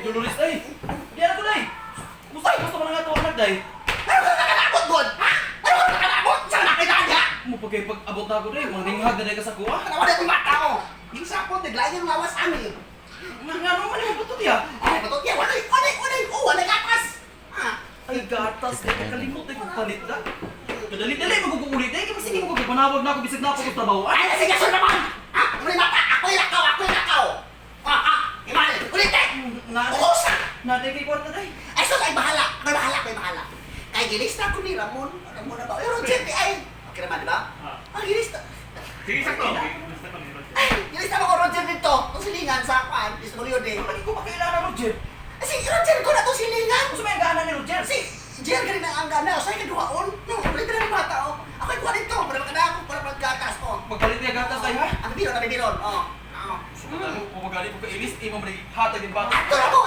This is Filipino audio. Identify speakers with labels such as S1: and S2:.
S1: Dolores day. Di ako day. Gusto mo na nga ito anak day.
S2: Ano ka nakalabot, God? Ha? Ano ka nakalabot? Saan nakita niya?
S1: Mo pag-abot na ako day, manginghag na day ka sa kuha.
S2: Ano wala itong mata ko? Yung sapot, naglayan ng lawas ani.
S1: Nga naman yung butot ya.
S2: Ay, batot niya, walay gatas. Ha?
S1: Ay gatas, day kalimot ay palit ka. Kadali-dali magugulit day, kasi hindi mo pagpanawag na ako bisig na ako sa trabaho.
S2: Ay, sige, sir naman! Ha? Muli mata, ako'y lakaw! Ha? Iman, ulit eh! Uusa!
S1: Naday kay kwarta day.
S2: Ay, sus, ay bahala! May bahala! Kay gilista ko ni Ramon. Ramon na ba? Ay, Roger, ay! Okay naman, di ba? Ah, gilista.
S3: Sige, sakto.
S2: Ay, gilista mo ko Roger dito. Itong silingan sa kwan, Ismolio de.
S1: Lagi ko makilala Roger.
S2: Si Roger ko na itong silingan.
S1: Gusto mo yung gana ni Roger?
S2: Si Jer ka rin ang angga na. Sa'yo kaduhaon. No, ulit na ng bata, oh. Ako'y kuha dito. Para magkada ako, para maggatas, oh.
S1: Magpalit niya gatas day ha?
S2: Ang biron, oh.
S1: So, kung magaling ko ka ilis, mo hatag yung bata.
S2: Ato,